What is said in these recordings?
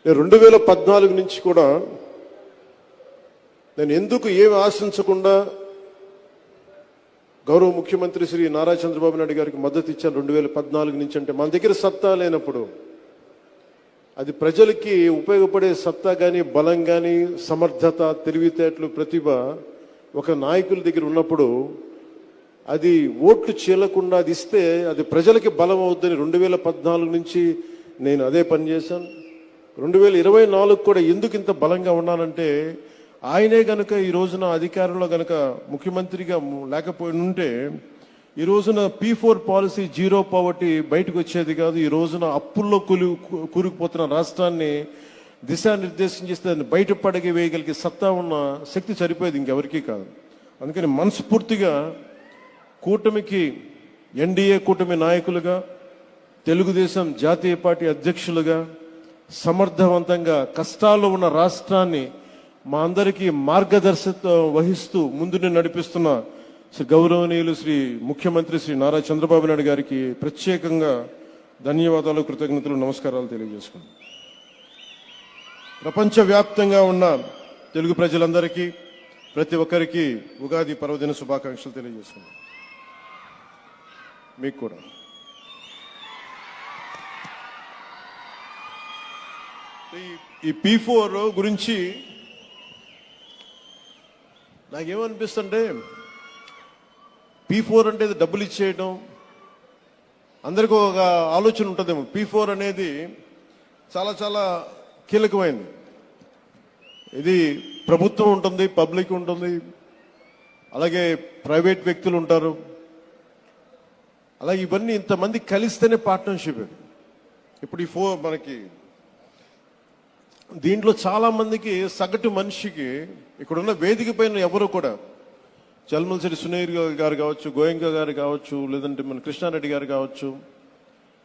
2014 నుంచి కూడా నేను ఎందుకు ఏమి ఆశించకుండా గౌరవ ముఖ్యమంత్రి శ్రీ నారా చంద్రబాబు నాయుడు గారికి మద్దతు ఇచ్చాను 2014 నుంచి అంటే మన దగ్గర సత్తా లేనప్పుడు అది ప్రజలకి ఉపయోగపడే సత్తా కానీ బలం కానీ సమర్థత తెలివితేటలు ప్రతిభ ఒక నాయకుల దగ్గర ఉన్నప్పుడు అది ఓట్లు చీలకుండా అది ఇస్తే అది ప్రజలకి బలం అవుద్దని 2014 నుంచి నేను అదే పని చేశాను. 2024 కూడా ఎందుకు ఇంత బలంగా ఉన్నానంటే ఆయనే గనక ఈ రోజున అధికారంలో గనక ముఖ్యమంత్రిగా లేకపోయి ఉంటే ఈ రోజున P4 పాలసీ జీరో పావర్టీ బయటకు వచ్చేది కాదు. ఈ రోజున అప్పుల్లో కూరుకుపోతున్న రాష్ట్రాన్ని దిశానిర్దేశం చేస్తే దాన్ని బయటపడగి వేయగలిగే సత్తా ఉన్న శక్తి సరిపోయేది ఇంకెవరికీ కాదు. అందుకని మనస్ఫూర్తిగా కూటమికి ఎన్డీఏ కూటమి నాయకులుగా తెలుగుదేశం జాతీయ పార్టీ అధ్యక్షులుగా సమర్థవంతంగా కష్టాల్లో ఉన్న రాష్ట్రాన్ని మా అందరికీ మార్గదర్శకత్వం వహిస్తూ ముందుని నడిపిస్తున్న శ్రీ గౌరవనీయులు శ్రీ ముఖ్యమంత్రి శ్రీ నారా చంద్రబాబు నాయుడు గారికి ప్రత్యేకంగా ధన్యవాదాలు, కృతజ్ఞతలు, నమస్కారాలు తెలియజేసుకున్నాను. ప్రపంచవ్యాప్తంగా ఉన్న తెలుగు ప్రజలందరికీ ప్రతి ఒక్కరికి ఉగాది పర్వదిన శుభాకాంక్షలు తెలియజేసుకున్నాను. మీకు కూడా ఈ P4 గురించి నాకేమనిపిస్తుంటే P4 అంటే డబ్బులు ఇచ్చేయడం అందరికీ ఒక ఆలోచన ఉంటుందేమో. P4 అనేది చాలా చాలా కీలకమైనది. ఇది ప్రభుత్వం ఉంటుంది, పబ్లిక్ ఉంటుంది, అలాగే ప్రైవేట్ వ్యక్తులు ఉంటారు. అలాగే ఇవన్నీ ఇంతమంది కలిస్తేనే పార్ట్నర్షిప్. ఇప్పుడు ఈ మనకి దీంట్లో చాలా మందికి సగటు మనిషికి ఇక్కడున్న వేదిక పైన ఎవరు కూడా చల్మలశెట్టి సునీర్ గారు కావచ్చు, గోయంక గారు కావచ్చు, లేదంటే మన కృష్ణారెడ్డి గారు కావచ్చు,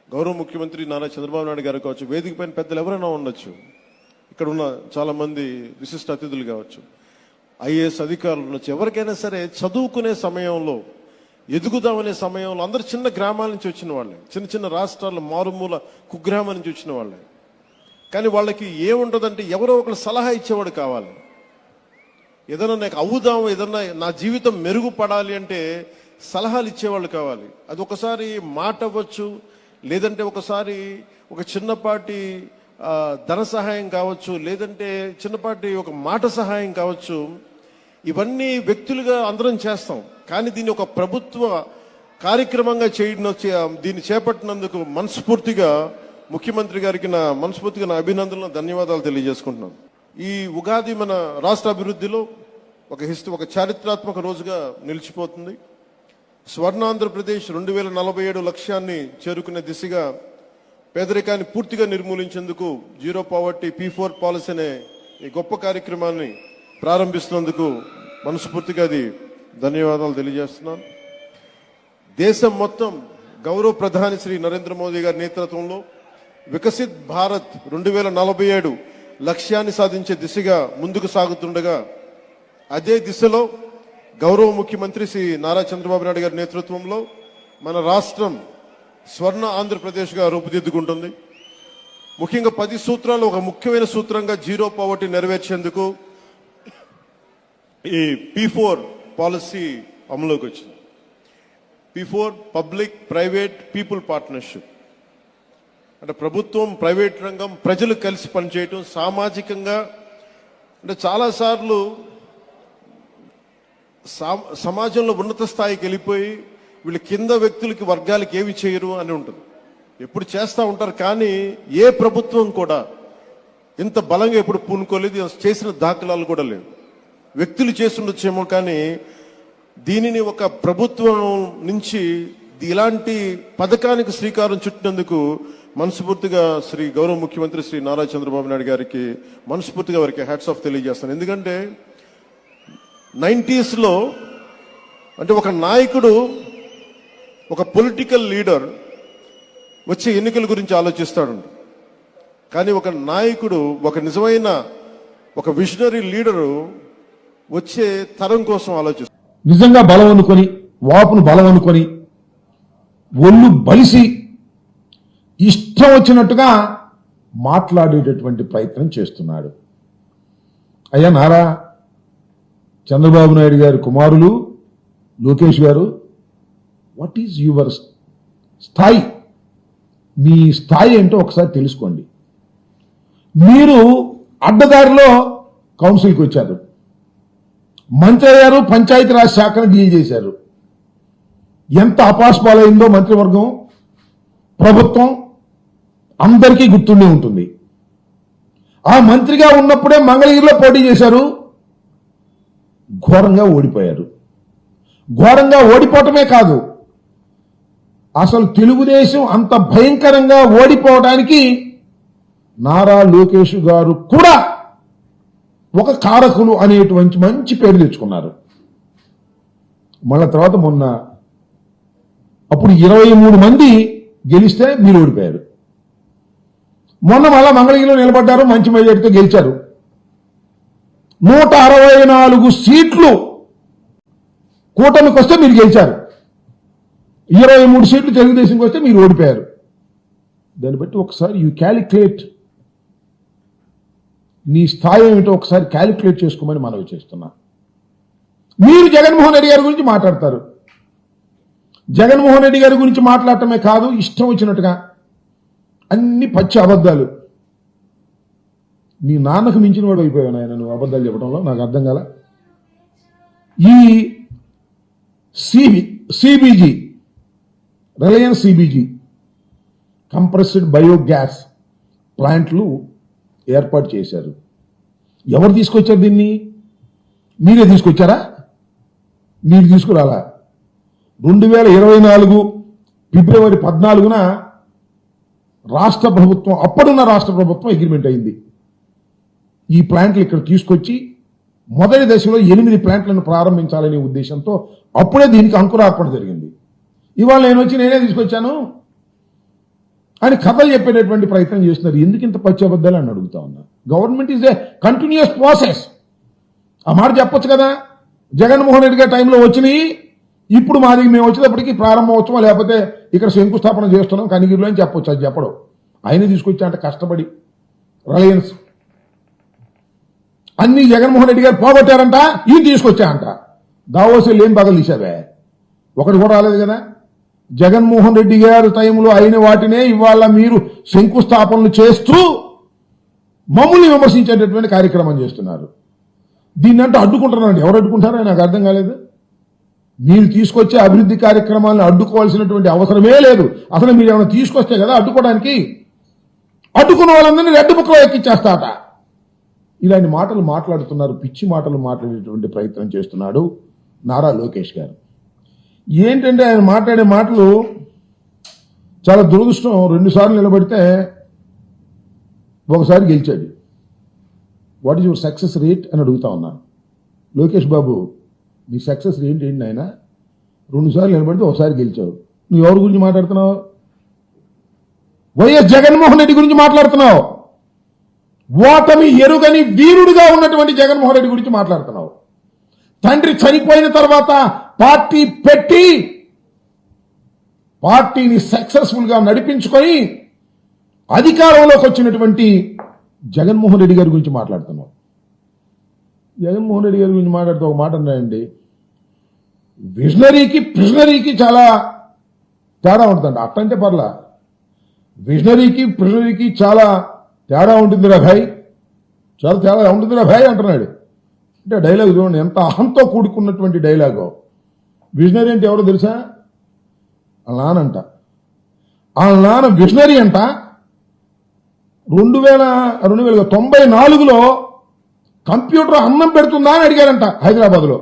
గౌరవ ముఖ్యమంత్రి నారా చంద్రబాబు నాయుడు గారు కావచ్చు, వేదిక పైన పెద్దలు ఎవరైనా ఉండొచ్చు, ఇక్కడ ఉన్న చాలా మంది విశిష్ట అతిథులు కావచ్చు, ఐఏఎస్ అధికారులు ఉండొచ్చు, ఎవరికైనా సరే చదువుకునే సమయంలో ఎదుగుదామనే సమయంలో అందరు చిన్న గ్రామాల నుంచి వచ్చిన వాళ్ళే, చిన్న చిన్న రాష్ట్రాల మారుమూల కుగ్రామం నుంచి వచ్చిన వాళ్ళే. కానీ వాళ్ళకి ఏముంటుందంటే ఎవరో ఒకరు సలహా ఇచ్చేవాడు కావాలి. ఏదైనా నాకు అవుదాం, ఏదన్నా నా జీవితం మెరుగుపడాలి అంటే సలహాలు ఇచ్చేవాళ్ళు కావాలి. అది ఒకసారి మాట అవ్వచ్చు, లేదంటే ఒకసారి ఒక చిన్నపాటి ధన సహాయం కావచ్చు, లేదంటే చిన్నపాటి ఒక మాట సహాయం కావచ్చు. ఇవన్నీ వ్యక్తులుగా అందరం చేస్తాం. కానీ దీన్ని ఒక ప్రభుత్వ కార్యక్రమంగా దీన్ని చేపట్టినందుకు మనస్ఫూర్తిగా ముఖ్యమంత్రి గారికి నా అభినందనలు, ధన్యవాదాలు తెలియజేసుకుంటున్నాను. ఈ ఉగాది మన రాష్ట్ర అభివృద్ధిలో ఒక చారిత్రాత్మక రోజుగా నిలిచిపోతుంది. స్వర్ణాంధ్రప్రదేశ్ 2047 లక్ష్యాన్ని చేరుకునే దిశగా పేదరికాన్ని పూర్తిగా నిర్మూలించేందుకు జీరో పావర్టీ P4 పాలసీ అనే ఈ గొప్ప కార్యక్రమాన్ని ప్రారంభిస్తున్నందుకు మనస్ఫూర్తిగా ధన్యవాదాలు తెలియజేస్తున్నాను. దేశం మొత్తం గౌరవ ప్రధాని శ్రీ నరేంద్ర మోదీ గారి నేతృత్వంలో వికసిత్ భారత్ 2047 లక్ష్యాన్ని సాధించే దిశగా ముందుకు సాగుతుండగా అదే దిశలో గౌరవ ముఖ్యమంత్రి శ్రీ నారా చంద్రబాబు నాయుడు గారి నేతృత్వంలో మన రాష్ట్రం స్వర్ణ ఆంధ్రప్రదేశ్గా రూపుదిద్దుకుంటుంది. ముఖ్యంగా 10 సూత్రాలు ఒక ముఖ్యమైన సూత్రంగా జీరో పావర్టీ నెరవేర్చేందుకు ఈ P4 పాలసీ అమలులోకి వచ్చింది. P4 public private people partnership అంటే ప్రభుత్వం, ప్రైవేట్ రంగం, ప్రజలు కలిసి పనిచేయటం, సామాజికంగా అంటే చాలాసార్లు సమాజంలో ఉన్నత స్థాయికి వెళ్ళిపోయి వీళ్ళు కింద వ్యక్తులకి వర్గాలకి ఏమి చేయరు అని ఉంటుంది. ఎప్పుడు చేస్తూ ఉంటారు, కానీ ఏ ప్రభుత్వం కూడా ఇంత బలంగా ఎప్పుడు పూనుకోలేదు, చేసిన దాఖలాలు కూడా లేవు. వ్యక్తులు చేస్తుండొచ్చేమో, కానీ దీనిని ఒక ప్రభుత్వం నుంచి ఇలాంటి పథకానికి శ్రీకారం చుట్టినందుకు మనస్ఫూర్తిగా శ్రీ గౌరవ ముఖ్యమంత్రి శ్రీ నారా చంద్రబాబు నాయుడు గారికి మనస్ఫూర్తిగా వారికి హ్యాట్స్ ఆఫ్ తెలియజేస్తాను. ఎందుకంటే 90s అంటే ఒక నాయకుడు, ఒక పొలిటికల్ లీడర్ వచ్చే ఎన్నికల గురించి ఆలోచిస్తాడు, కానీ ఒక నాయకుడు, ఒక నిజమైన ఒక విజనరీ లీడరు వచ్చే తరం కోసం ఆలోచిస్తాడు. నిజంగా బలం అనుకొని, వాపును బలం అనుకొని, ఒళ్ళు బలిసి ఇష్టం వచ్చినట్టుగా మాట్లాడేటటువంటి ప్రయత్నం చేస్తున్నాడు. అయ్యా నారా చంద్రబాబు నాయుడు గారి కుమారులు లోకేష్ గారు, వాట్ ఈజ్ యువర్ స్థాయి? మీ స్థాయి ఏంటో ఒకసారి తెలుసుకోండి. మీరు అడ్డదారిలో కౌన్సిల్కి వచ్చారు, మంత్రి అయ్యారు, పంచాయతీరాజ్ శాఖను డీల్ చేశారు. ఎంత అపాస్పాలైందో మంత్రివర్గం, ప్రభుత్వం అందరికీ గుర్తుండే ఉంటుంది. ఆ మంత్రిగా ఉన్నప్పుడే మంగళగిరిలో పోటీ చేశారు, ఘోరంగా ఓడిపోయారు. ఘోరంగా ఓడిపోవటమే కాదు, అసలు తెలుగుదేశం అంత భయంకరంగా ఓడిపోవడానికి నారా లోకేష్ గారు కూడా ఒక కారకులు అనేటువంటి మంచి పేరు తెచ్చుకున్నారు. మళ్ళా తర్వాత మొన్న అప్పుడు 23 మంది గెలిస్తే మీరు ఓడిపోయారు. మొన్న మళ్ళా మంగళగిరిలో నిలబడ్డారు, మంచి మెజారిటీతో గెలిచారు. 164 సీట్లు కూటమికి వస్తే మీరు గెలిచారు, 23 సీట్లు తెలుగుదేశంకి వస్తే మీరు ఓడిపోయారు. దాన్ని బట్టి ఒకసారి యూ క్యాలిక్యులేట్, నీ స్థాయి ఏమిటో ఒకసారి క్యాలిక్యులేట్ చేసుకోమని మనవి చేస్తున్నా. మీరు జగన్మోహన్ రెడ్డి గారి గురించి మాట్లాడతారు. జగన్మోహన్ రెడ్డి గారి గురించి మాట్లాడటమే కాదు, ఇష్టం వచ్చినట్టుగా అన్ని పచ్చి అబద్ధాలు. నీ నాన్నకు మించిన వాడు అయిపోయావు నాయన నువ్వు అబద్ధాలు చెప్పడంలో, నాకు అర్థం కాల. ఈ CBG, Reliance CBG compressed biogas ప్లాంట్లు ఏర్పాటు చేశారు. ఎవరు తీసుకొచ్చారు దీన్ని? మీరే తీసుకొచ్చారా? మీరు తీసుకురాలా? 2024 ఫిబ్రవరి 14న రాష్ట్ర ప్రభుత్వం, అప్పుడున్న రాష్ట్ర ప్రభుత్వం అగ్రిమెంట్ అయింది. ఈ ప్లాంట్లు ఇక్కడ తీసుకొచ్చి మొదటి దశలో 8 ప్లాంట్లను ప్రారంభించాలనే ఉద్దేశంతో అప్పుడే దీనికి అంకురార్పణ జరిగింది. ఇవాళ నేనే తీసుకొచ్చాను అని కథలు చెప్పేటటువంటి ప్రయత్నం చేస్తున్నారు. ఎందుకు ఇంత పచ్చి అబద్ధాలు అని అడుగుతా ఉన్నా. Government is a continuous process. ఆ మాట చెప్పొచ్చు కదా. జగన్మోహన్ రెడ్డి గారి టైంలో వచ్చినాయి, ఇప్పుడు మాది మేము వచ్చేటప్పటికి ప్రారంభోత్సవం లేకపోతే ఇక్కడ శంకుస్థాపన చేస్తున్నాం కనిగిరిలో అని చెప్పొచ్చు. అది చెప్పడం ఆయన తీసుకొచ్చా అంటే కష్టపడి రిలయన్స్ అన్ని జగన్మోహన్ రెడ్డి గారు పోగొట్టారంట, ఈయన తీసుకొచ్చా అంట. దావోసీలు ఏం పగలు తీసావే? ఒకటి కూడా రాలేదు కదా. జగన్మోహన్ రెడ్డి గారి టైంలో అయిన వాటినే ఇవాళ మీరు శంకుస్థాపనలు చేస్తూ మమ్మల్ని విమర్శించేటటువంటి కార్యక్రమం చేస్తున్నారు. దీన్ని అంటే అడ్డుకుంటున్నారండి. ఎవరు అడ్డుకుంటారో నాకు అర్థం కాలేదు. మీరు తీసుకొచ్చే అభివృద్ధి కార్యక్రమాలను అడ్డుకోవాల్సినటువంటి అవసరమే లేదు. అసలు మీరు ఏమైనా తీసుకొస్తే కదా అడ్డుకోవడానికి. అడ్డుకున్న వాళ్ళందరినీ రెడ్ బుక్లో ఎక్కిచ్చేస్తాట. ఇలాంటి మాటలు మాట్లాడుతున్నారు, పిచ్చి మాటలు మాట్లాడేటువంటి ప్రయత్నం చేస్తున్నాడు నారా లోకేష్ గారు. ఏంటంటే ఆయన మాట్లాడే మాటలు చాలా దురదృష్టం. 2 సార్లు నిలబడితే ఒకసారి గెలిచాడు. What is your success rate అని అడుగుతా ఉన్నా. లోకేష్ బాబు, నీ సక్సెస్ రేట్ ఏంటి ఆయన? 2 సార్లు నిలబడితే ఒకసారి గెలిచావు. నువ్వు ఎవరి గురించి మాట్లాడుతున్నావు? వైఎస్ జగన్మోహన్ రెడ్డి గురించి మాట్లాడుతున్నావు. ఓటమి ఎరుగని వీరుడుగా ఉన్నటువంటి జగన్మోహన్ రెడ్డి గురించి మాట్లాడుతున్నావు. తండ్రి చనిపోయిన తర్వాత పార్టీ పెట్టి పార్టీని సక్సెస్ఫుల్ గా నడిపించుకొని అధికారంలోకి వచ్చినటువంటి జగన్మోహన్ రెడ్డి గారి గురించి మాట్లాడుతున్నావు. జగన్మోహన్ రెడ్డి గారి గురించి మాట్లాడుతూ ఒక మాట అన్నాయండి, విజనరీకి ప్రిజనరీకి చాలా తేడా ఉంటుందండి. అట్టంటే పర్లా, విజనరీకి ప్రిజనరీకి చాలా తేడా ఉంటుందిరా భాయ్, చాలా తేడా ఉంటుందిరా భాయ్ అంటున్నాడు. అంటే డైలాగ్ చూడండి ఎంత అహంతో కూడుకున్నటువంటి డైలాగో. విజనరీ అంటే ఎవరో తెలుసా? వాళ్ళ నానంట. వాళ్ళ నాన్న విజనరీ అంట. 1994లో కంప్యూటర్ అన్నం పెడుతుందా అని అడిగారంట హైదరాబాద్లో.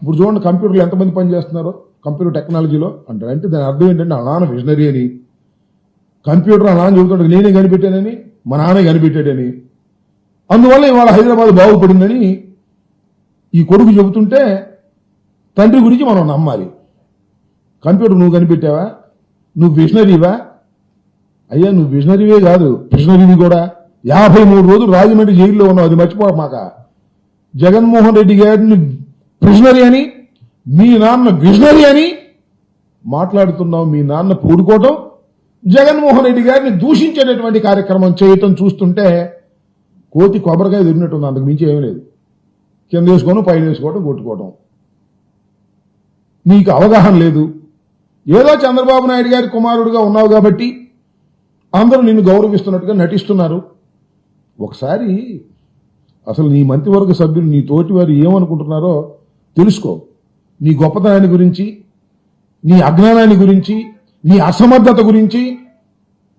ఇప్పుడు చూడండి కంప్యూటర్లు ఎంతమంది పని చేస్తున్నారో కంప్యూటర్ టెక్నాలజీలో అంటారు. అంటే దాని అర్థం ఏంటంటే వాళ్ళ నాన్న విజనరీ అని. కంప్యూటర్ ఆ నాన్న చెబుతుంటే నేనే కనిపెట్టానని, మా నాన్నే కనిపెట్టాడని, అందువల్ల ఇవాళ హైదరాబాద్ బాగుపడిందని ఈ కొడుకు చెబుతుంటే తండ్రి గురించి మనం నమ్మాలి. కంప్యూటర్ నువ్వు కనిపెట్టావా? నువ్వు విజనరీవా? అయ్యా నువ్వు విజనరీవే కాదు, ప్రిజనరీవి కూడా. 53 రోజులు రాజమండ్రి జైల్లో ఉన్నావు, అది మర్చిపోమాక. జగన్మోహన్ రెడ్డి గారిని ప్రిజనరీ అని, మీ నాన్న విజనరీ అని మాట్లాడుతున్నావు. మీ నాన్న పూడుకోవటం, జగన్మోహన్ రెడ్డి గారిని దూషించేటటువంటి కార్యక్రమం చేయటం చూస్తుంటే కోతి కొబ్బరికాయ తిరిగినట్టుంది, అంతకు మించి ఏమీ లేదు. కింద వేసుకోవడం, పైన వేసుకోవడం, కొట్టుకోవడం. నీకు అవగాహన లేదు. ఏదో చంద్రబాబు నాయుడు గారి కుమారుడుగా ఉన్నావు కాబట్టి అందరూ నిన్ను గౌరవిస్తున్నట్టుగా నటిస్తున్నారు. ఒకసారి అసలు నీ మంత్రివర్గ సభ్యులు, నీ తోటి వారు ఏమనుకుంటున్నారో తెలుసుకో. నీ గొప్పతనాన్ని గురించి, నీ అజ్ఞానాన్ని గురించి, నీ అసమర్థత గురించి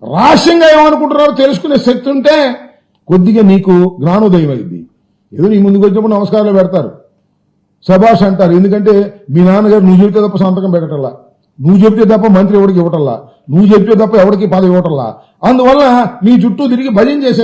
రహస్యంగా ఏమనుకుంటున్నారో తెలుసుకునే శక్తి ఉంటే కొద్దిగా నీకు జ్ఞానోదయం అయింది. ఏదో నీ ముందుకు వచ్చినప్పుడు నమస్కారాలు పెడతారు, శభాష్ అంటారు. ఎందుకంటే మీ నాన్నగారు నువ్వు చెబితే తప్ప సంతకం పెట్టటల్లా, నువ్వు చెబితే తప్ప మంత్రి ఎవరికి ఇవ్వటల్లా, నువ్వు చెబితే తప్ప ఎవరికి పదవి ఇవ్వటల్లా. అందువల్ల నీ చుట్టూ తిరిగి భజన చేసే